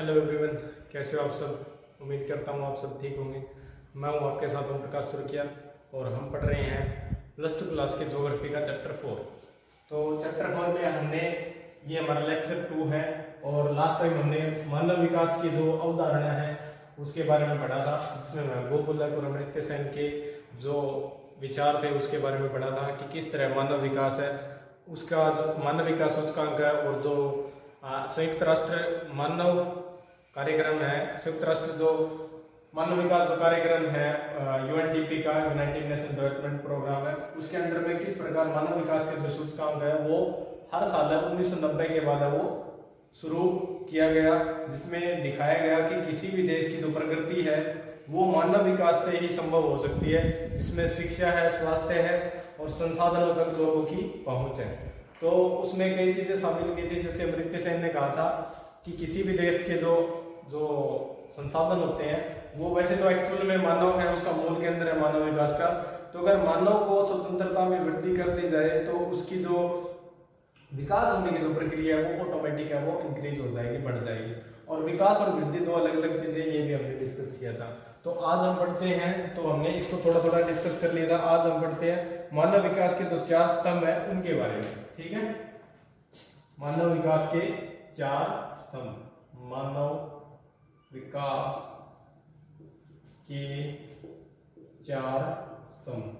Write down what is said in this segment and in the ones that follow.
Hello everyone, कैसे हो आप सब। उम्मीद करता हूँ आप सब ठीक होंगे। मैं हूँ आपके साथ ओम प्रकाश तुर्किया और हम पढ़ रहे हैं +2 क्लास के ज्योग्राफी का चैप्टर 4। तो चैप्टर 4 में हमने ये हमारा लेक्चर 2 है और लास्ट टाइम हमने मानव विकास की जो अवधारणा है उसके बारे में पढ़ा था, जिसमें मैं गोपालक और अमर्त्य सेन के जो विचार थे उसके बारे में पढ़ा था कि किस तरह मानव विकास है, उसका जो मानव विकास सूचकांक है और जो संयुक्त राष्ट्र मानव कार्यक्रम है, संयुक्त राष्ट्र जो मानव विकास जो कार्यक्रम है यूएनडीपी का, यूनाइटेड नेशन डेवलपमेंट प्रोग्राम है, उसके अंडर में किस प्रकार मानव विकास के जो सूचकांक है वो हर साल 1990 के बाद वो शुरू किया गया, जिसमें दिखाया गया कि किसी भी देश की जो प्रगति है वो मानव विकास से ही संभव हो सकती है, जिसमें शिक्षा है, स्वास्थ्य है और संसाधनों तक लोगों की पहुंच है। तो उसमें कई चीजें शामिल की थी, जैसे अमर्त्य सेन ने कहा था कि किसी भी देश के जो संसाधन होते हैं वो वैसे तो एक्चुअल में मानव है, उसका मूल केंद्र है मानव विकास का। तो अगर मानव को स्वतंत्रता में वृद्धि कर दी जाए तो उसकी जो विकास होने की जो प्रक्रिया है वो ऑटोमेटिक है, वो इंक्रीज हो जाएगी, बढ़ जाएगी। और विकास और वृद्धि दो अलग अलग चीजें, ये भी हमने डिस्कस किया था। तो आज हम पढ़ते हैं, तो हमने इसको थोड़ा थोड़ा डिस्कस कर लिया था। आज हम पढ़ते हैं मानव विकास के जो 4 स्तंभ है उनके बारे में। ठीक है, मानव विकास के 4 स्तंभ। मानव विकास के 4 स्तंभ,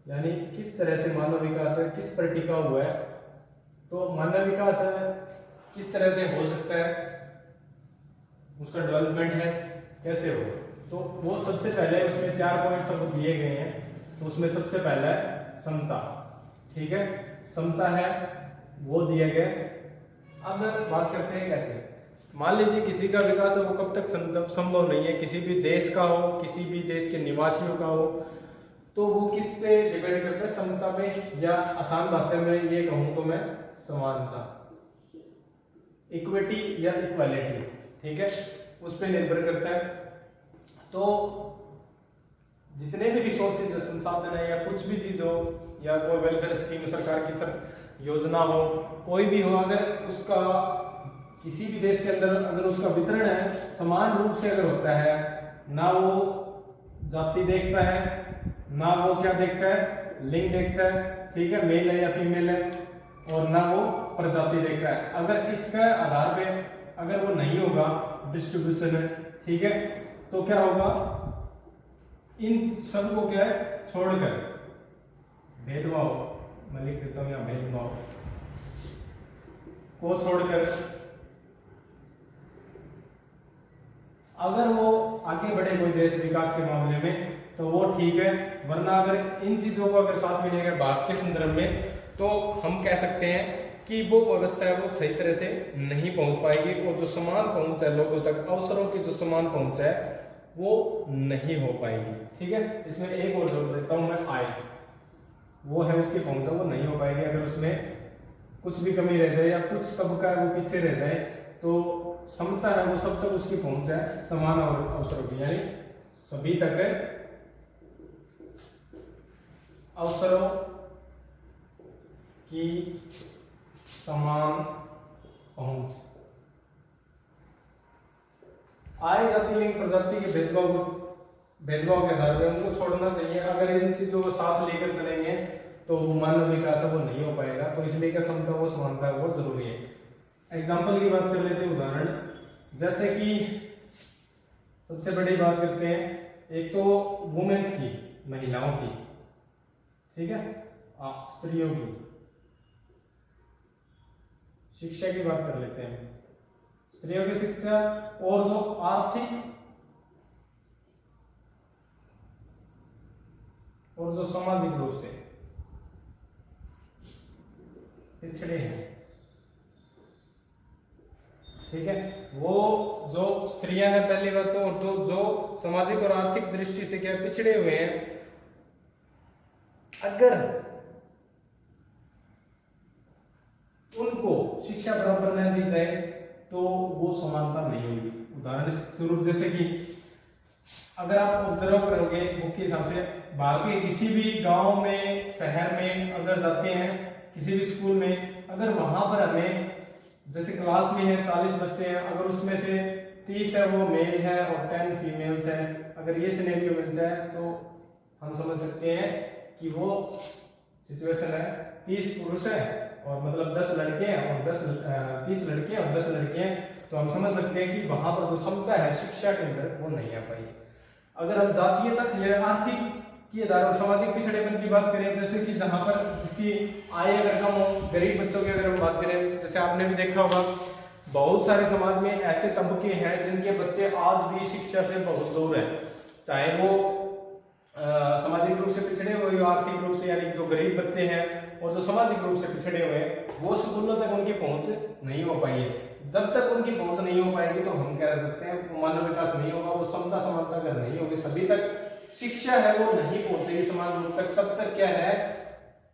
यानी किस तरह से मानव विकास है, किस पर टिका हुआ है। तो मानव विकास है किस तरह से हो सकता है, उसका डेवलपमेंट है कैसे हो। तो वो सबसे पहले उसमें 4 पॉइंट सब दिए गए हैं। तो उसमें सबसे पहला है समता। ठीक है, समता है वो दिए गए। अब बात करते हैं कैसे। मान लीजिए किसी का विकास है वो कब तक संभव नहीं है, किसी भी देश का हो, किसी भी देश के निवासियों का हो, तो वो किस पे डिपेंड करता है, समता पे, या आसान भाषा में ये कहूं तो मैं समानता, इक्विटी या इक्वालिटी। ठीक है, उस पे निर्भर करता है। तो जितने भी रिसोर्सेज संसाधन है या कुछ भी चीज हो या कोई वेलफेयर स्कीम, सरकार की योजना हो, कोई भी हो, अगर उसका किसी भी देश के अंदर अगर उसका वितरण है समान रूप से अगर होता है, ना वो जाति देखता है, ना वो क्या देखता है, लिंग देखता है, ठीक है, मेल है या फीमेल है, और ना वो प्रजाति देखता है। अगर इसका आधार पे अगर वो नहीं होगा, डिस्ट्रीब्यूशन है, ठीक है, तो क्या होगा, इन सब को क्या है छोड़कर भेदभाव, मैं लिख देता हूं यहां, भेदभाव को छोड़कर अगर वो आगे बढ़े कोई देश विकास के मामले में तो वो ठीक है, वरना अगर इन चीजों को अगर साथ में लेकर भारत के संदर्भ में, तो हम कह सकते हैं कि वो व्यवस्था है वो सही तरह से नहीं पहुंच पाएगी, और जो समान पहुंच है लोगों तक, अवसरों की जो समान पहुंच है वो नहीं हो पाएगी। ठीक है, इसमें एक और जोड़ देता हूं मैं, आय वो है उसकी पहुंच वो नहीं हो पाएगी। अगर उसमें कुछ भी कमी रह जाए या कुछ तबका है वो पीछे रह जाए, तो समता है वो सब तक उसकी पहुंच है समान अवसरों की, यानी सभी तक अवसरों की समान पहुंच। आय, जाति, लिंग, प्रजाति के भेदभाव के आधार पर उनको छोड़ना चाहिए। अगर इन चीजों को साथ लेकर चलेंगे तो मानव विकास है वो नहीं हो पाएगा। तो इसलिए क्या समता वो समानता वो जरूरी है। एग्जाम्पल की बात कर लेते हैं, उदाहरण जैसे कि सबसे बड़ी बात करते हैं, एक तो वुमेन्स की, महिलाओं की, ठीक है, स्त्रियों की शिक्षा की बात कर लेते हैं। स्त्रियों की शिक्षा और जो आर्थिक और जो सामाजिक रूप से पिछड़े हैं, ठीक है, वो जो स्त्रियां हैं पहली बात तो जो सामाजिक और आर्थिक दृष्टि से क्या पिछड़े हुए हैं, अगर उनको शिक्षा बराबर न दी जाए तो वो समानता नहीं होगी। उदाहरण स्वरूप जैसे कि अगर आप ऑब्जर्व करोगे बुक के हिसाब से, भारत के किसी भी गांव में, शहर में अगर जाते हैं, किसी भी स्कूल में, अगर वहां पर हमें जैसे क्लास में है 40 बच्चे हैं, अगर उसमें से 30 है वो मेल है और 10 फीमेल्स है, अगर ये सिनेरियो मिलता है तो हम समझ सकते हैं कि वो सिचुएशन है 30 पुरुष है और मतलब 10 लड़के हैं और 30 लड़के हैं और 10 लड़के हैं, तो हम समझ सकते हैं कि वहां पर जो क्षमता है शिक्षा के अंदर वो नहीं आ पाई। अगर हम जातीय तक या आर्थिक की आधार और सामाजिक पिछड़ेपन की बात करें, जैसे कि जहां पर जिसकी आय अगर कम हो, गरीब बच्चों की अगर हम बात करें, जैसे आपने भी देखा होगा बहुत सारे समाज में ऐसे तबके हैं जिनके बच्चे आज भी शिक्षा से बहुत दूर है, चाहे वो सामाजिक रूप से पिछड़े हुए हो, आर्थिक रूप से, यानी जो गरीब बच्चे हैं और जो सामाजिक रूप से पिछड़े हुए हैं वो स्कूलों तक उनकी पहुंच नहीं हो पाई है। जब तक उनकी पहुंच नहीं हो पाएगी तो हम कह सकते हैं मानव विकास नहीं होगा, वो समता समानता अगर नहीं होगी, सभी तक शिक्षा है वो नहीं पहुंचेगी समान रूप तक, तब तक क्या है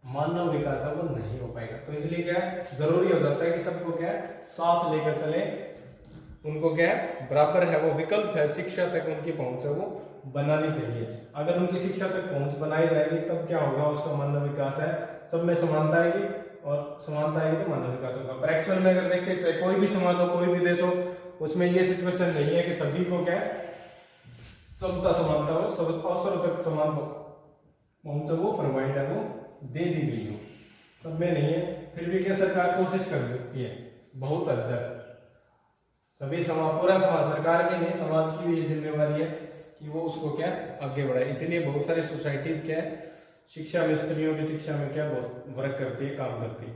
मानव विकास है वो नहीं हो पाएगा। तो इसलिए क्या है जरूरी हो जाता है कि सबको क्या है साथ लेकर चले, उनको क्या है बराबर है वो विकल्प है शिक्षा तक उनकी पहुंच है वो बनानी चाहिए। अगर उनकी शिक्षा तक पहुंच बनाई जाएगी तब क्या होगा, उसका मानव विकास है, सब में समानता आएगी और समानता आएगी तो मानव विकास होगा। पर एक्चुअल में अगर देखें चाहे कोई भी समाज हो, कोई भी देश हो, उसमें ये सिचुएशन नहीं है कि सभी को क्या है समता समानता हो, सब अवसरों तक समान पहुंच वो प्रोवाइड है वो दे दी गई हो, सब में नहीं है। फिर भी क्या सरकार कोशिश कर सकती है बहुत हद तक, सभी समाज पूरा समाज सरकार की नहीं समाज की भी जिम्मेवारी है कि वो उसको क्या आगे बढ़ाए। इसीलिए बहुत सारी सोसाइटीज क्या है शिक्षा में, स्त्रियों की शिक्षा में क्या बहुत वर्क करती है, काम करती है।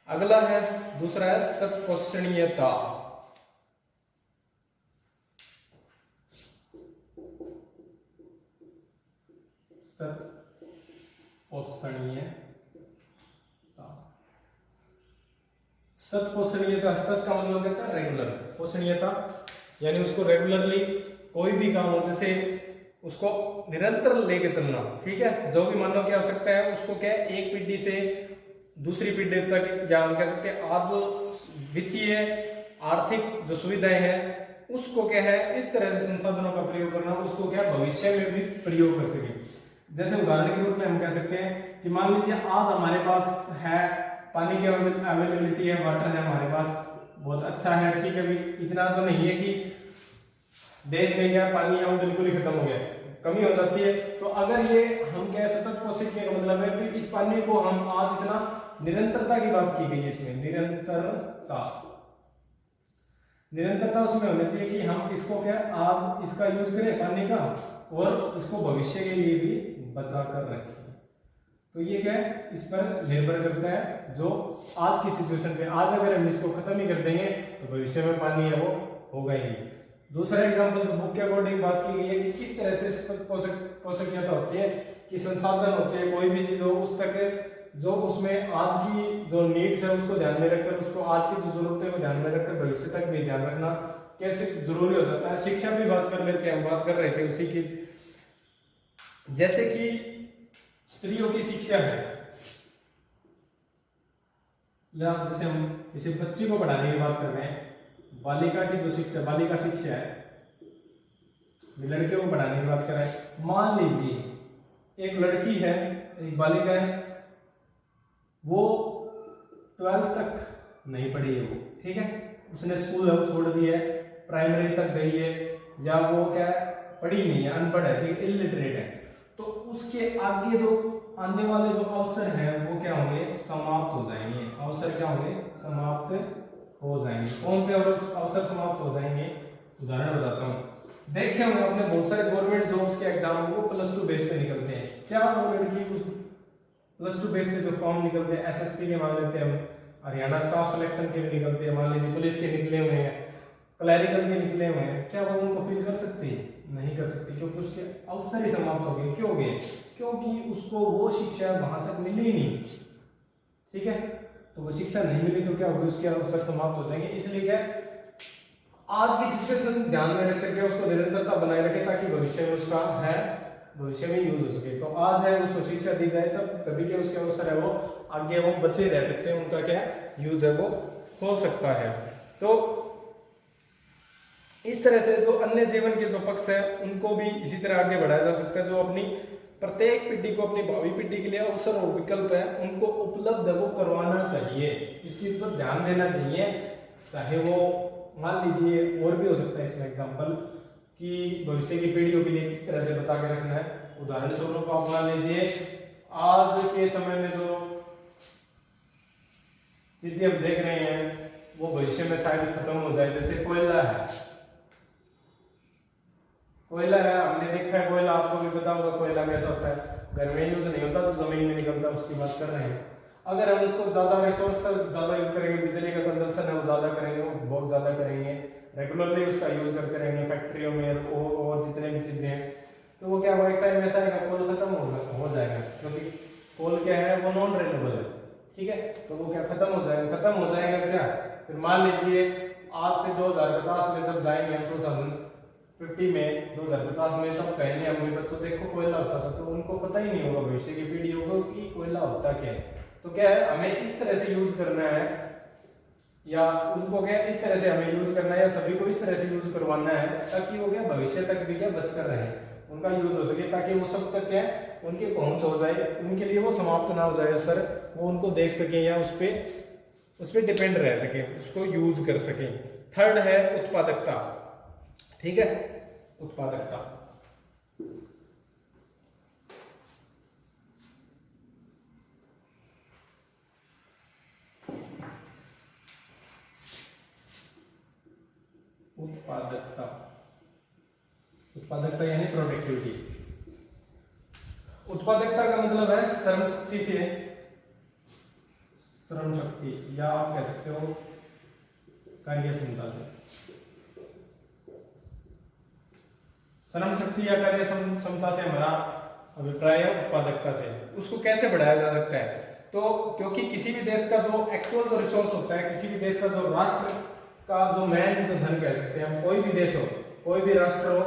अगला है दूसरा है तत्पोषणीयता। तत्पोषणीयता, तत् का मतलब कहता है रेगुलर, पोषणीयता यानी उसको रेगुलरली कोई भी काम हो, जैसे उसको निरंतर लेके चलना, ठीक है, जो भी मानव की आवश्यकता है उसको क्या एक पीढ़ी से दूसरी पीढ़ी तक, या हम कह सकते हैं आज जो वित्तीय आर्थिक जो सुविधाएं हैं उसको क्या है इस तरह से संसाधनों का प्रयोग करना, उसको क्या भविष्य में भी प्रयोग कर सके। जैसे उदाहरण के रूप में हम कह सकते हैं कि मान लीजिए आज हमारे पास है पानी की अवेलेबिलिटी है, वाटर है हमारे पास बहुत अच्छा है, ठीक है, भी इतना तो नहीं है कि देश में क्या पानी है वो बिल्कुल ही खत्म हो गया, कमी हो जाती है। तो अगर ये हम क्या सतत पोषित का मतलब है कि इस पानी को हम आज इतना निरंतरता की बात की गई है, इसमें निरंतरता उसमें होनी चाहिए कि हम इसको क्या आज इसका यूज करें पानी का और इसको भविष्य के लिए भी बचा कर रखें। तो ये क्या है इस पर निर्भर करता है जो आज की सिचुएशन पे, आज अगर हम इसको खत्म ही कर देंगे तो भविष्य में पानी है वो होगा ही नहीं। दूसरा एग्जांपल जो बुक के अकॉर्डिंग बात की गई है कि किस तरह से पोषकता होती है कि संसाधन होते हैं, कोई भी चीज हो उस तक जो उसमें आज की जो नीड्स है उसको ध्यान में रखकर, उसको आज की जो जरूरतें को ध्यान में रखकर भविष्य तक भी ध्यान रखना कैसे जरूरी हो जाता है। शिक्षा भी बात कर लेते हैं, हम बात कर रहे थे उसी की, जैसे कि स्त्रियों की शिक्षा है या जैसे हम किसी बच्ची को पढ़ाने की बात कर रहे हैं, बालिका की जो शिक्षा, बालिका शिक्षा है, लड़कियों को पढ़ाने की बात कर रहे हैं। मान लीजिए एक लड़की है, एक बालिका है, वो 12th तक नहीं पढ़ी है वो, ठीक है, उसने स्कूल छोड़ दिया है, प्राइमरी तक गई है, या वो क्या पढ़ी नहीं है, अनपढ़ है, ठीक, इलिटरेट है, तो उसके आगे जो आने वाले जो अवसर हैं वो क्या होंगे समाप्त हो जाएंगे। अवसर क्या होंगे समाप्त हो जाएंगे। कौन से अवसर समाप्त हो जाएंगे, उदाहरण बताता हूँ। देखे होंगे अपने बहुत सारे गवर्नमेंट जॉब्स के एग्जाम वो +2 बेस पे निकलते हैं, क्या वो लड़की +2 बेस पे जो फॉर्म निकलते हैं, एसएससी के मान लेते हैं, हरियाणा स्टाफ सिलेक्शन के भी निकलते हैं, मान लीजिए पुलिस के निकले हुए हैं, क्लैरिकल के निकले हुए हैं, क्या वो उनको फिल कर सकती है? नहीं कर सकती, क्योंकि उसके अवसर ही समाप्त हो गए। क्यों गए? क्योंकि उसको वो शिक्षा वहां तक मिली नहीं, ठीक है, तो वो शिक्षा नहीं मिली तो क्या होगी, उसके अवसर समाप्त हो जाएंगे। इसलिए क्या आज की सिचुएशन ध्यान में रख करके उसको निरंतरता बनाए रखे ताकि भविष्य में उसका है भविष्य में यूज हो सके। तो आज है उसको शिक्षा दी जाए तब तभी के उसके अवसर है वो आगे वो बचे रह सकते हैं, उनका क्या यूज है वो हो सकता है। तो इस तरह से जो अन्य जीवन के जो पक्ष है उनको भी इसी तरह आगे बढ़ाया जा सकता है, जो अपनी प्रत्येक पीढ़ी को अपनी भावी पीढ़ी के लिए अवसर और विकल्प है उनको उपलब्ध वो करवाना चाहिए। इस चीज पर ध्यान देना चाहिए। चाहे वो मान लीजिए और भी हो सकता है इसमें एग्जांपल कि भविष्य की पीढ़ियों के लिए किस तरह से बचा के रखना है। उदाहरण स्वरूप आप मान लीजिए आज के समय में जो चीजें हम देख रहे हैं वो भविष्य में शायद खत्म हो जाए। जैसे कोयला है, हमने देखा है कोयला, आपको भी पता होगा कोयला कैसा होता है, घर में यूज नहीं होता तो जमीन में निकलता, उसकी बात कर रहे हैं। अगर हम उसको ज्यादा रिसोर्स का ज्यादा यूज करेंगे, बिजली का कंजम्पशन है वो ज्यादा करेंगे, वो बहुत ज्यादा करेंगे, रेगुलरली उसका यूज करते रहेंगे फैक्ट्रियों में और जितने भी चीजें हैं, तो वो क्या होगा, एक टाइम ऐसा आएगा कोल खत्म हो जाएगा, क्योंकि कोल क्या है वो नॉन रिन्यूएबल है, ठीक है। तो वो क्या खत्म हो जाएगा क्या, फिर मान लीजिए आज से 2050 में जब जाएंगे हम 2050 में 2050 में सब कहेंगे हम बच्चों देखो कोयला होता था, तो उनको पता ही नहीं होगा भविष्य की पीढ़ियों को कि कोयला होता क्या है। तो क्या है हमें इस तरह से यूज करना है, या उनको क्या इस तरह से हमें यूज करना है, या सभी को इस तरह से यूज करवाना है ताकि वो क्या भविष्य तक भी क्या बच कर रहे, उनका यूज हो सके, ताकि वो सब तक क्या उनकी पहुंच हो जाए, उनके लिए वो समाप्त ना हो जाए सर, वो उनको देख सके या उस पे डिपेंड रह सके, उसको यूज कर सके। थर्ड है उत्पादकता, ठीक है, उत्पादकता। उत्पादकता यानी प्रोडक्टिविटी। उत्पादकता का मतलब है श्रम शक्ति या आप कह सकते हो कार्य क्षमता से। श्रम शक्ति या कार्य क्षमता से हमारा अभिप्राय है उत्पादकता से। उसको कैसे बढ़ाया जा सकता है, तो क्योंकि किसी भी देश का जो एक्चुअल जो रिसोर्स होता है, किसी भी देश का जो राष्ट्र का जो मेन जो धन कह सकते हैं हम, कोई भी देश हो, कोई भी राष्ट्र हो,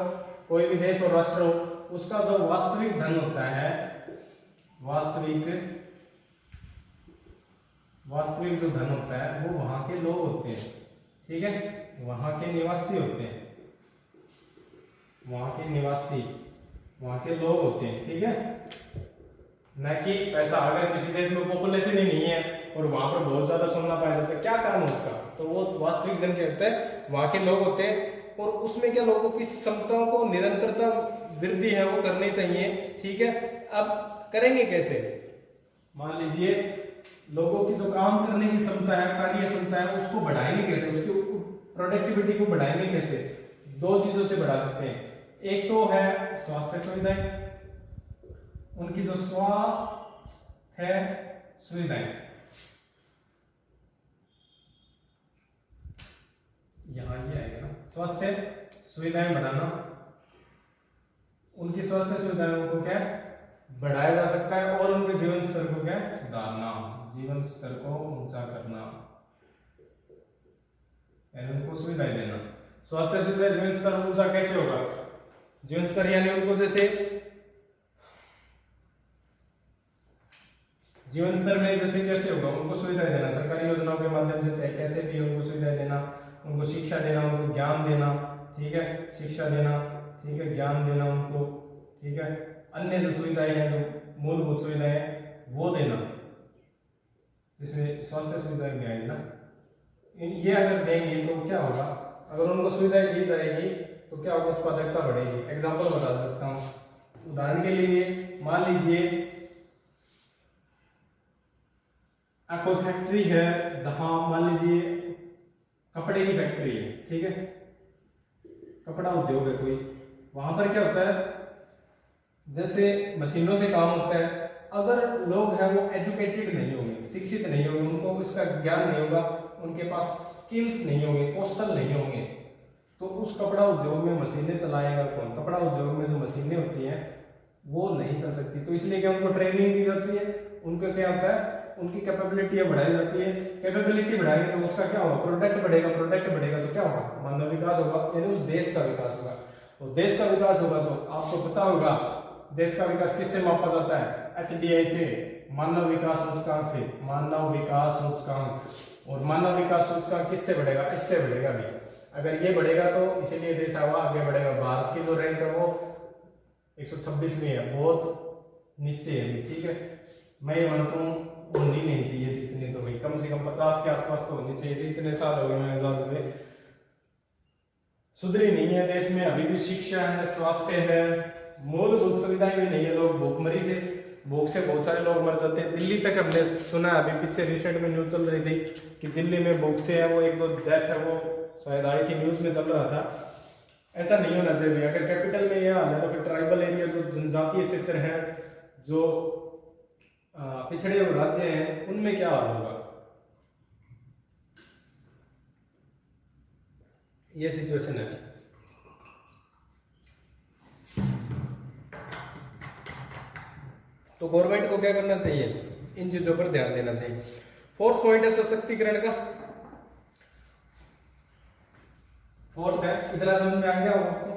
कोई भी देश और राष्ट्र हो, उसका जो वास्तविक धन होता है, वास्तविक जो धन होता है वो वहां के लोग होते हैं, ठीक है, वहां के निवासी होते हैं, वहां के लोग होते हैं, ठीक है, न कि पैसा। अगर किसी देश में पॉपुलेशन ही नहीं है और वहां पर बहुत ज्यादा सोना पाया जाता है, क्या कारण है उसका, तो वो वास्तविक धन क्या होता है, वहां के लोग होते हैं। और उसमें क्या लोगों की क्षमताओं को निरंतरता वृद्धि है वो करनी चाहिए, ठीक है। अब करेंगे कैसे, मान लीजिए लोगों की जो काम करने की क्षमता है, कार्य क्षमता है, उसको बढ़ाएंगे कैसे, उसकी प्रोडक्टिविटी को बढ़ाएंगे कैसे, दो चीजों से बढ़ा सकते हैं। एक तो है स्वास्थ्य सुविधाएं, उनकी जो स्वास्थ्य सुविधाएं, यहां ये आएगा ना, स्वास्थ्य सुविधाएं बढ़ाना, उनकी स्वास्थ्य सुविधाओं को क्या बढ़ाया जा सकता है, और उनके जीवन स्तर को क्या सुधारना, जीवन स्तर को ऊंचा करना, यानी उनको सुविधाएं देना। स्वास्थ्य सुविधा जीवन स्तर ऊंचा कैसे होगा, जीवन स्तर यानी उनको जैसे जीवन स्तर में जैसे कैसे होगा, उनको सुविधाएं देना, सरकारी योजनाओं के माध्यम से चाहे कैसे भी उनको सुविधाएं देना, उनको शिक्षा देना, उनको ज्ञान देना, ठीक है, शिक्षा देना, ठीक है, ज्ञान देना उनको, ठीक है, अन्य जो सुविधाएं हैं, जो मूलभूत सुविधाएं हैं वो देना, जिसमें स्वास्थ्य सुविधाएं भी आएगी ना। ये अगर देंगे तो क्या होगा, अगर उनको सुविधाएं दी जाएगी तो क्या होगा, उत्पादकता बढ़ेगी। एग्जाम्पल बता सकता हूँ, उदाहरण के लिए मान लीजिए कोई फैक्ट्री है, जहां मान लीजिए कपड़े की फैक्ट्री है, ठीक है, कपड़ा उद्योग है कोई, वहां पर क्या होता है, जैसे मशीनों से काम होता है, अगर लोग हैं वो एजुकेटेड नहीं होंगे, शिक्षित नहीं होंगे, उनको इसका ज्ञान नहीं होगा, उनके पास स्किल्स नहीं होंगे, कौशल नहीं होंगे, तो उस कपड़ा उद्योग में मशीनें चलाएगा कौन, कपड़ा उद्योग में जो मशीनें होती हैं वो नहीं चल सकती। तो इसलिए क्या उनको ट्रेनिंग दी जाती है, उनको क्या होता है, उनकी कैपेबिलिटी बढ़ाई जाती है। कैपेबिलिटी बढ़ाएंगे तो उसका क्या होगा, प्रोडक्ट बढ़ेगा तो क्या होगा, मानव विकास होगा, यानी उस देश का विकास होगा। और देश का विकास होगा तो आपको पता होगा देश का विकास किससे मापा जाता है, HDI से, मानव विकास सूचकांक से, मानव विकास सूचकांक। और मानव विकास सूचकांक किससे बढ़ेगा, इससे बढ़ेगा भी। अगर ये बढ़ेगा तो इसीलिए देश आगे बढ़ेगा। भारत की जो रैंक है वो 126वीं है, बहुत नीचे है, ठीक है। मैं ये मानता हूँ होनी नहीं चाहिए इतने, तो भाई कम से कम 50 के आसपास तो होनी चाहिए। इतने साल हो गए मैं आजाद हुए, सुधरी नहीं है देश में अभी भी। शिक्षा है, स्वास्थ्य है, मूलभूत सुविधाएं भी नहीं है। लोग भूखमरी से, भूख से बहुत सारे लोग मर जाते हैं। दिल्ली तक हमने सुना, अभी पीछे रिसेंट में न्यूज चल रही थी कि दिल्ली में भूख से है वो 1-2 डेथ है, वो शायद आई थी, न्यूज में चल रहा था। ऐसा नहीं होना चाहिए। अगर कैपिटल में यह हाल है तो फिर ट्राइबल एरिया, जो जनजातीय क्षेत्र है, जो पिछड़े हुए राज्य हैं, उनमें क्या हाल होगा। ये सिचुएशन है। तो गवर्नमेंट को क्या करना चाहिए, इन चीजों पर ध्यान देना चाहिए। फोर्थ पॉइंट है सशक्तिकरण का। फोर्थ है, इतना समझ में आ गया होगा आपको।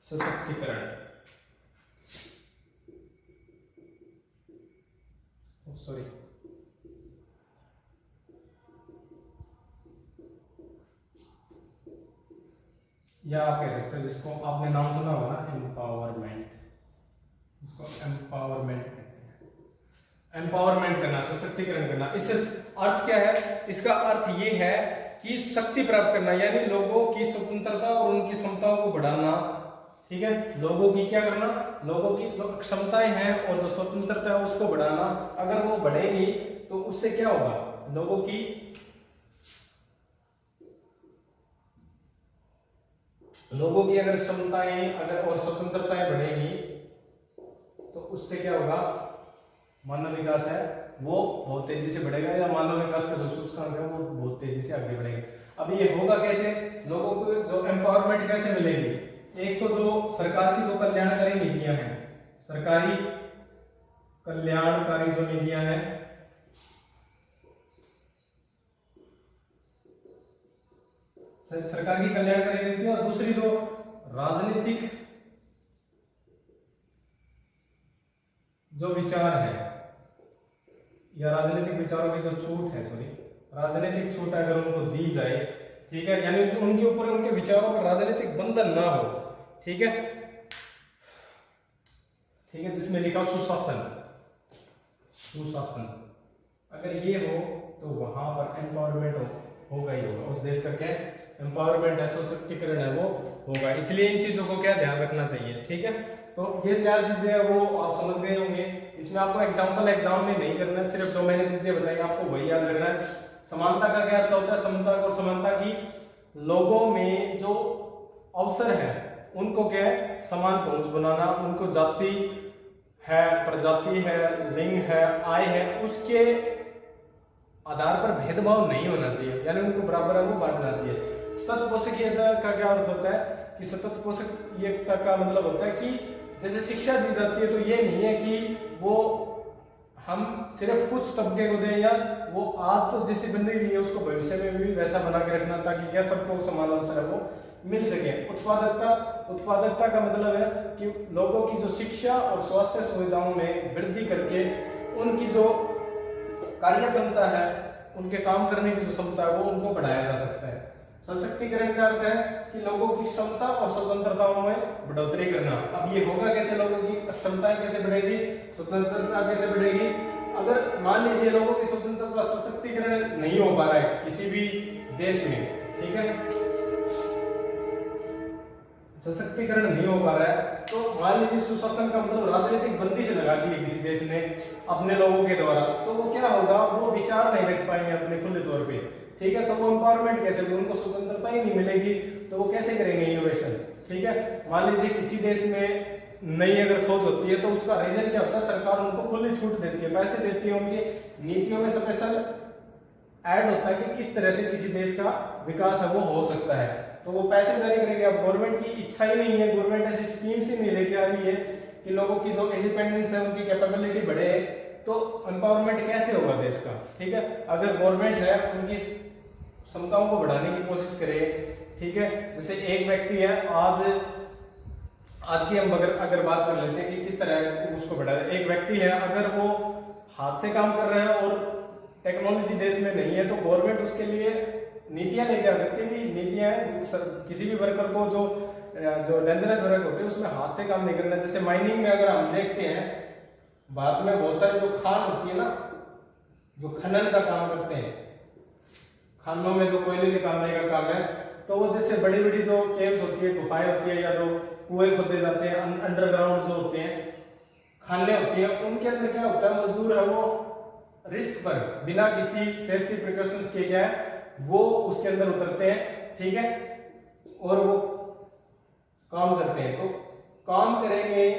सशक्तिकरण, सॉरी, या आप कह सकते हो, जिसको आपने नाम सुना होगा ना, एम्पावरमेंट। इसको एम्पावरमेंट कहते हैं। एम्पावरमेंट करना, सशक्तिकरण करना, इससे अर्थ क्या है? इसका अर्थ ये है कि शक्ति प्राप्त करना, यानी लोगों की स्वतंत्रता और उनकी क्षमताओं को बढ़ाना। ठीक है, लोगों की क्या करना, लोगों की जो क्षमताएं हैं और जो स्वतंत्रता है उसको बढ़ाना। अगर वो बढ़ेगी तो उससे क्या होगा, लोगों की अगर क्षमताएं अगर और स्वतंत्रताएं बढ़ेगी तो उससे क्या होगा, मानव विकास है वो बहुत तेजी से बढ़ेगा, या मानव विकास का जो सूचकांक है वो बहुत तेजी से आगे बढ़ेगा। अब ये होगा कैसे, लोगों को जो एम्पावरमेंट कैसे मिलेगी? एक तो जो सरकार की जो कल्याणकारी नीतियां हैं, सरकारी कल्याणकारी जो नीतियां हैं, सरकार की कल्याणकारी नीतियां, और दूसरी जो राजनीतिक जो विचार है, या राजनीतिक विचारों की जो छूट है, सॉरी, राजनीतिक छूट अगर उनको दी जाए, ठीक है, यानी उनके ऊपर, उनके विचारों पर राजनीतिक बंधन ना हो, ठीक है, ठीक है, जिसमें लिखा सुशासन, सुशासन, अगर ये हो तो वहां पर एम्पावरमेंट होगा ही होगा, उस देश का क्या एम्पावरमेंट है, सशक्तिकरण है, वो होगा। इसलिए इन चीजों को क्या ध्यान रखना चाहिए, ठीक है। तो ये 4 चीजें हैं, वो आप समझ गए होंगे। इसमें आपको एग्जाम में नहीं करना है, सिर्फ जो मैंने चीजें बताई आपको वही याद रखना है। समानता का क्या अर्थ होता है? समता और समानता की, लोगों में जो अवसर है उनको क्या है, समान पहुंच बनाना, उनको जाति है, प्रजाति है, लिंग है, आय है, उसके आधार पर भेदभाव नहीं होना चाहिए, यानी उनको बराबर को बांटना चाहिए। सतत पोषकीयता का क्या अर्थ होता है कि सतत पोषकीयता का मतलब होता है कि जैसे शिक्षा दी जाती है तो ये नहीं है कि वो हम सिर्फ कुछ तबके को दें, या वो आज तो जैसे बन रही है उसको भविष्य में भी वैसा बना के रखना, ताकि क्या सबको समान अवसर है वो मिल सके। उत्पादकता का मतलब है कि लोगों की जो शिक्षा और स्वास्थ्य सुविधाओं में वृद्धि करके उनकी जो कार्य क्षमता है, उनके काम करने की जो क्षमता है वो उनको बढ़ाया जा सकता है। सशक्तिकरण का अर्थ है कि लोगों की क्षमता और स्वतंत्रताओं में बढ़ोतरी करना। अब ये होगा कैसे, लोगों की क्षमताएं कैसे बढ़ेगी, स्वतंत्रता कैसे बढ़ेगी? अगर मान लीजिए लोगों की स्वतंत्रता, सशक्तिकरण नहीं हो पा रहा है किसी भी देश में, ठीक है, सशक्तिकरण नहीं हो पा रहा है, तो मान लीजिए सुशासन का मतलब राजनीतिक बंदिश लगा दी है किसी देश ने अपने लोगों के द्वारा, तो वो क्या होगा, वो विचार नहीं रख पाएंगे अपने खुले तौर पे, ठीक है। तो वो एम्पावरमेंट कैसे होगी, उनको स्वतंत्रता ही नहीं मिलेगी, तो वो कैसे करेंगे इनोवेशन, ठीक है। मान लीजिए किसी देश में नई अगर खोज होती है तो उसका रीजन क्या होता है, सरकार उनको खुली छूट देती है, पैसे देती है, उनकी नीतियों में स्पेशल ऐड होता है कि किस तरह से किसी देश का विकास है वो हो सकता है, तो वो पैसे जारी करेंगे। अब गवर्नमेंट की इच्छा ही नहीं है, गवर्नमेंट ऐसी स्कीम्स ही नहीं लेके आ रही है कि लोगों की जो इंडिपेंडेंस है, उनकी कैपेबिलिटी बढ़े, तो एम्पावरमेंट कैसे होगा देश का, ठीक है। अगर गवर्नमेंट है उनकी क्षमताओं को बढ़ाने की कोशिश करे, ठीक है, जैसे एक व्यक्ति है, आज की हम अगर बात कर लेते हैं कि किस तरह उसको बढ़ाया। एक व्यक्ति है, अगर वो हाथ से काम कर रहा है और टेक्नोलॉजी देश में नहीं है, तो गवर्नमेंट उसके लिए नीतियां लेके आ सकती है कि नीतियां किसी भी वर्कर को जो डेंजरस वर्क होते हैं उसमें हाथ से काम नहीं करना। जैसे माइनिंग में अगर हम देखते हैं भारत में बहुत सारी जो खान होती है ना, जो खनन का काम करते हैं, खानों में जो कोयले निकालने का काम है, तो वो जैसे बड़ी बड़ी जो केव्स होती है, गुफाएं होती है, या जो कुएं खोदे जाते हैं, अंडरग्राउंड जो होते हैं, खाने होती है, उनके अंदर क्या होता है, मजदूर है वो रिस्क पर बिना किसी सेफ्टी प्रिकॉशंस के क्या है वो उसके अंदर उतरते हैं, ठीक है, और वो काम करते हैं। तो काम करेंगे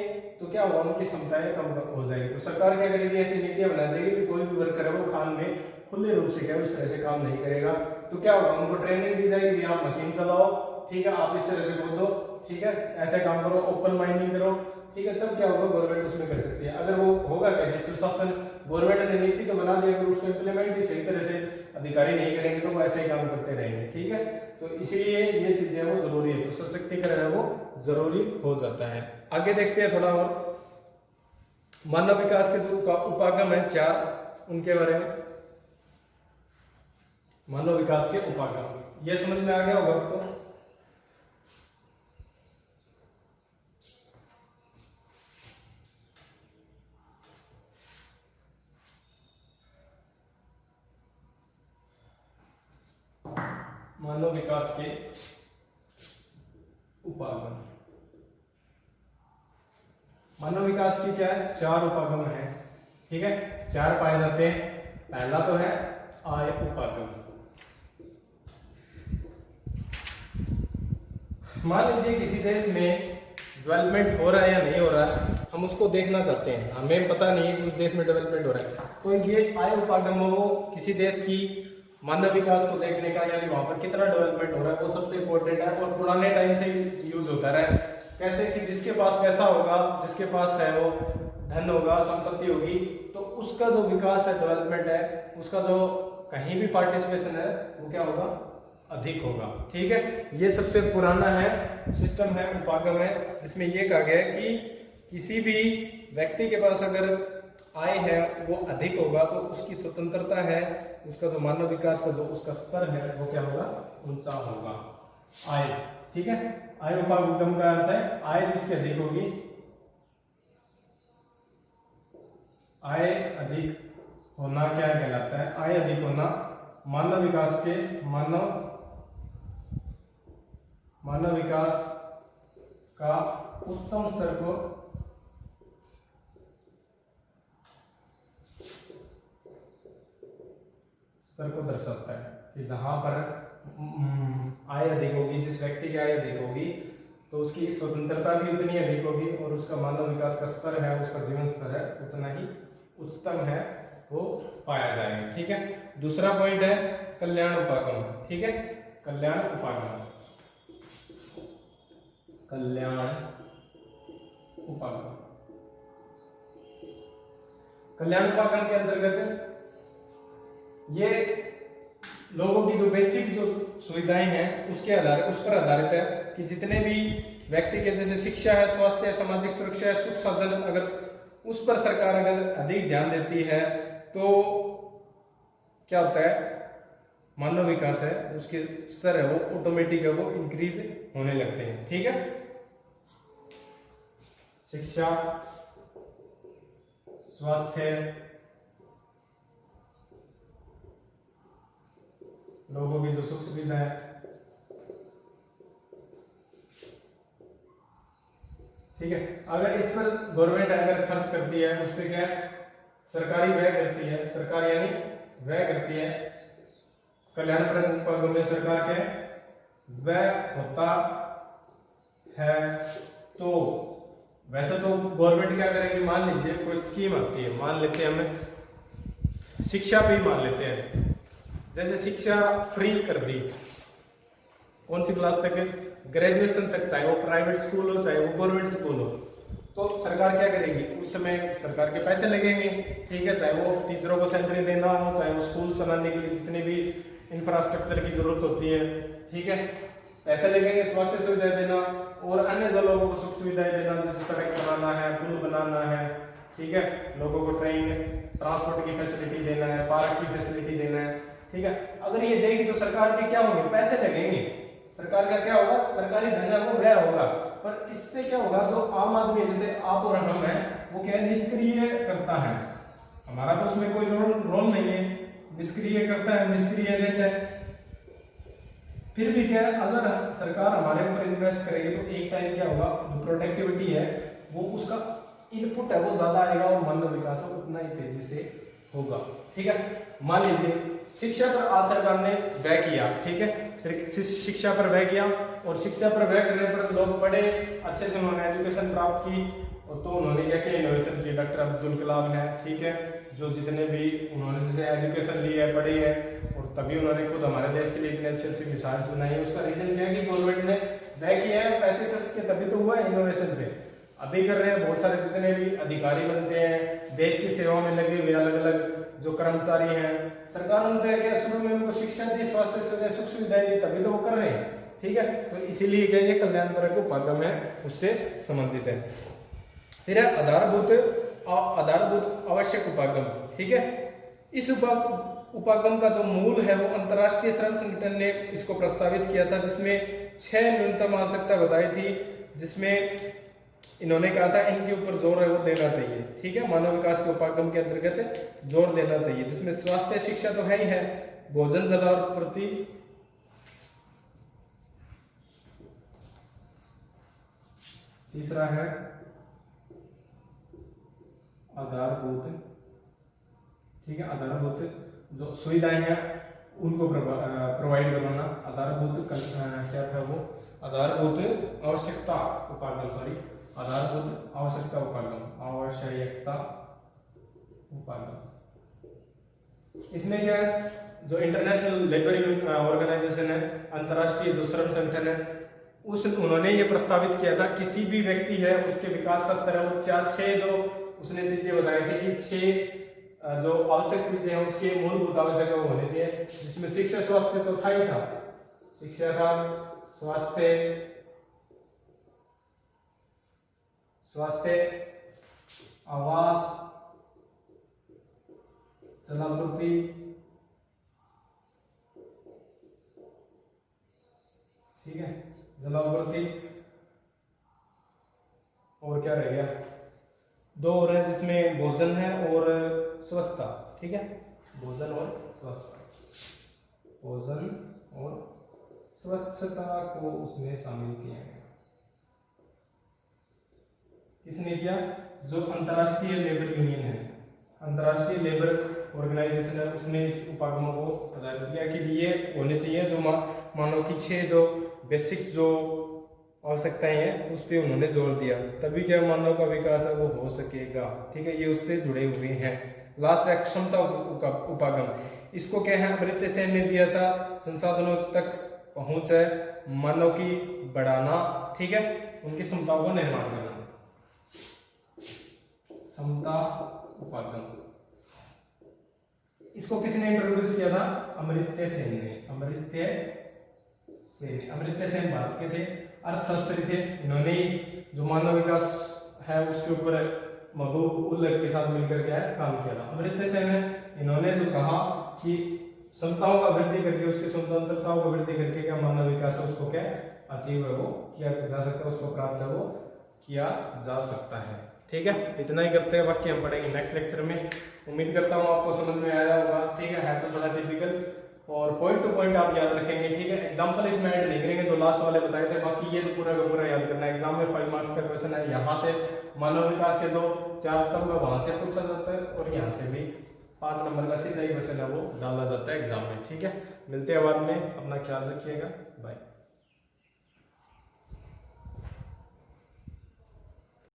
तो क्या होगा, उनकी क्षमताएं कम हो जाएगी। तो सरकार क्या करेगी, ऐसी नीतियां बना देगी कि कोई भी वर्कर है वो खान में खुले रूप से क्या उस तरह से काम नहीं करेगा। तो क्या होगा, उनको ट्रेनिंग दी जाएगी कि आप मशीन चलाओ, ठीक है, आप इस तरह से खोदो, ठीक है, ऐसे काम करो, ओपन माइनिंग करो, ठीक है, तब क्या होगा, गवर्नमेंट उसमें कर सकती है। अगर वो होगा कैसे, सुशासन, गवर्नमेंट ने नीति तो बना दी, अगर उसको इम्प्लीमेंट भी सही तरह से अधिकारी नहीं करेंगे तो वो ऐसे ही काम करते रहेंगे, ठीक है। तो इसलिए ये चीजें वो जरूरी है, तो सशक्तिकरण है वो जरूरी हो जाता है। आगे देखते हैं थोड़ा और मानव विकास के जो उपागम है 4, उनके बारे में। मानव विकास के उपागम ये समझ में आ गया होगा आपको। मानव विकास के उपागम, मानव विकास की क्या है, 4 उपागम है, ठीक है, 4 पाए जाते हैं। पहला तो है आय उपागम। मान लीजिए किसी देश में डेवलपमेंट हो रहा है या नहीं हो रहा है, हम उसको देखना चाहते हैं, हमें पता नहीं है कि उस देश में डेवलपमेंट हो रहा है, तो ये आय उपागम वो किसी देश की मानव विकास को देखने का, यानी वहां पर कितना डेवलपमेंट हो रहा है वो सबसे इंपॉर्टेंट है, और पुराने टाइम से यूज होता रहा है। कैसे कि जिसके पास पैसा होगा, जिसके पास है वो धन होगा, संपत्ति होगी, तो उसका जो विकास है, डेवलपमेंट है, उसका जो कहीं भी पार्टिसिपेशन है वो क्या होगा, अधिक होगा, ठीक है। ये सबसे पुराना है सिस्टम है, उपागम है, जिसमें ये कहा गया है कि किसी भी व्यक्ति के पास अगर आय है वो अधिक होगा तो उसकी स्वतंत्रता है, उसका जो मानव विकास का जो उसका स्तर है वो क्या होगा, ऊंचा होगा। आय, ठीक है, आय उपागम का अर्थ है आय जिसकी अधिक होगी, आय अधिक होना क्या कहलाता है, आय अधिक होना मानव विकास के मानव विकास का उच्चतम स्तर को दर्शाता है कि जहां पर आय अधिक होगी, जिस व्यक्ति की आय अधिक होगी तो उसकी स्वतंत्रता भी उतनी अधिक होगी और उसका मानव विकास का स्तर है, उसका जीवन स्तर है उतना ही उच्चतम है वो पाया जाएगा, ठीक है। दूसरा पॉइंट है कल्याण उपागम, ठीक है, कल्याण उपागम, कल्याण उपागम, कल्याण उपागम के अंतर्गत ये लोगों की जो बेसिक जो सुविधाएं हैं उसके उस पर आधारित है कि जितने भी व्यक्ति के जैसे शिक्षा है, स्वास्थ्य है, सामाजिक सुरक्षा है, सुख साधन, अगर उस पर सरकार अगर अधिक ध्यान देती है तो क्या होता है, मानव विकास है उसके स्तर है वो ऑटोमेटिक है वो इंक्रीज होने लगते हैं, ठीक है। शिक्षा, स्वास्थ्य, लोगों की जो सुख सुविधा है, ठीक है, अगर इस पर गवर्नमेंट अगर खर्च करती है, उस पर क्या सरकारी व्यय करती है, सरकार यानी व्यय करती है, कल्याणप्रद उपागम में सरकार के व्यय होता है, तो वैसे तो गवर्नमेंट क्या करेगी, मान लीजिए कोई स्कीम आती है, मान लेते हैं हमें शिक्षा पे ही मान लेते हैं, जैसे शिक्षा फ्री कर दी, कौन सी क्लास तक, ग्रेजुएशन तक, चाहे वो प्राइवेट स्कूल हो चाहे वो गवर्नमेंट स्कूल हो, तो सरकार क्या करेगी, उस समय सरकार के पैसे लगेंगे, ठीक है, चाहे वो टीचरों को सैलरी देना हो, चाहे वो स्कूल चलाने के लिए जितनी भी इंफ्रास्ट्रक्चर की जरूरत होती है, ठीक है, पैसे लगेंगे, स्वास्थ्य सुविधाएं देना और अन्य जो लोगों को सुख सुविधाएं देना, जैसे सड़क बनाना है, पुल बनाना है, ठीक है, लोगों को ट्रेन ट्रांसपोर्ट की फैसिलिटी देना है, पार्क की फैसिलिटी देना है, ठीक है। अगर ये देगी तो सरकार के क्या होंगे, पैसे लगेंगे, सरकार का क्या होगा, सरकारी धन को व्यय होगा। पर इससे क्या होगा, जो आम आदमी जैसे आप और हम हैं, वो क्या है, निष्क्रिय करता है, हमारा तो उसमें कोई रोल नहीं है, निष्क्रिय करता है, निष्क्रिय एजेंट है। फिर भी क्या है, अगर सरकार हमारे ऊपर इन्वेस्ट करेगी तो एक टाइम क्या होगा, जो प्रोडक्टिविटी है वो उसका इनपुट है वो ज्यादा आएगा और मानव विकास उतना ही तेजी से होगा, ठीक है। मान लीजिए शिक्षा पर आज सरकार ने व्यय किया, ठीक है, शिक्षा पर व्यय किया, और शिक्षा पर व्यय करने पर लोग बड़े अच्छे से उन्होंने एजुकेशन प्राप्त की, और तो उन्होंने क्या किया, इनोवेशन की। डॉक्टर अब्दुल कलाम है, ठीक है, जो जितने भी उन्होंने जैसे एजुकेशन ली है, पढ़ी है, और तभी उन्होंने खुद हमारे देश के लिए इतने अच्छे अच्छे मिसाइल्स बनाई है। उसका रीजन क्या है कि गवर्नमेंट ने व्यय किया है, पैसे खर्च किए, तभी तो हुआ है इनोवेशन पे। अभी कर रहे हैं बहुत सारे जितने भी अधिकारी बनते हैं, देश की सेवा में लगे हुए अलग अलग जो कर्मचारी हैं, सरकार उनके क्या शुरू में उनको शिक्षा दी, स्वास्थ्य सुख सुविधाएं दी, तभी तो वो कर रहे हैं, ठीक है। तो इसीलिए क्या ये कल्याणकारक उपागम है, उससे संबंधित है। फिर है आधारभूत आवश्यक उपागम, ठीक है। इस उपागम का जो मूल है वो अंतर्राष्ट्रीय श्रम संगठन ने इसको प्रस्तावित किया था, जिसमें 6 न्यूनतम आवश्यकता बताई थी, जिसमें इन्होंने कहा था इनके ऊपर जोर है वो देना चाहिए, ठीक है, मानव विकास के उपागम के अंतर्गत जोर देना चाहिए, जिसमें स्वास्थ्य शिक्षा तो है ही है, भोजन जल और प्रति तीसरा है आधारभूत, ठीक है, आधारभूत जो सुविधाएं हैं उनको प्रोवाइड करवाना। आधारभूत क्या था वो, आधारभूत आवश्यकता उपागम, सॉरी, आधारभूत आवश्यकता उपागम। इसमें क्या है, जो इंटरनेशनल लेबर ऑर्गेनाइजेशन है, अंतर्राष्ट्रीय जो श्रम संगठन है, उन्होंने ये प्रस्तावित किया था किसी भी व्यक्ति है उसके विकास का स्तर है वो 6 जो उसने चीजें बताई थी कि 6 जो आवश्यक चीजें हैं उसके मूलभूत आवश्यक वो होने चाहिए, जिसमें शिक्षा स्वास्थ्य तो था ही था, शिक्षा था, स्वास्थ्य, आवास, जलापूर्ति, ठीक है, जलापूर्ति, और क्या रह गया, 2 और है जिसमें भोजन है और स्वच्छता, ठीक है, भोजन और स्वच्छता, भोजन और स्वच्छता को उसमें शामिल किया गया। किसने किया, जो अंतर्राष्ट्रीय लेबर यूनियन है, अंतर्राष्ट्रीय लेबर ऑर्गेनाइजेशन है, उसने इस उपागमों को प्रदान किया कि ये होने चाहिए, जो मानव की 6 जो बेसिक जो आवश्यकताएं हैं उस पर उन्होंने जोर दिया, तभी क्या मानव का विकास है वो हो सकेगा, ठीक है, ये उससे जुड़े हुए हैं। लास्ट है क्षमता उपागम, इसको क्या है, अमर्त्य सेन ने दिया था, संसाधनों तक पहुंच है, मानव की बढ़ाना, ठीक है, उनकी क्षमताओं को निर्माण करना, क्षमता उपागम। इसको किसने इंट्रोड्यूस किया था, अमर्त्य सेन ने, अमर्त्य सेन भारत के थे, अर्थशास्त्री थे, इन्होंने जो मानव विकास है उसके ऊपर महबूब उल हक के साथ मिलकर क्या है काम किया था। अमर्त्य सेन ने इन्होंने जो कहा कि क्षमताओं का वृद्धि करके, उसकी स्वतंत्रताओं को वृद्धि करके क्या मानव विकास है उसको क्या अचीव है वो किया जा सकता है, उसको प्राप्त है वो किया जा सकता है, ठीक है। इतना ही करते हैं, बाकी हम पढ़ेंगे नेक्स्ट लेक्चर में। उम्मीद करता हूँ आपको समझ में आया होगा, ठीक है तो थोड़ा टिपिकल और पॉइंट टू पॉइंट आप याद रखेंगे, ठीक है। एग्जांपल इसमें ऐड नहीं करेंगे जो लास्ट वाले बताए थे, बाकी ये तो पूरा का पूरा याद करना है। एग्जाम में 5 मार्क्स का क्वेश्चन है, यहाँ से मानव विकास के जो 4 स्तंभ है वहां से पूछा जाता है, और यहाँ से भी 5 नंबर का सीधा ही क्वेश्चन है वो डाला जाता है एग्जाम में, ठीक है। मिलते हैं बाद में, अपना ख्याल रखिएगा, बाय।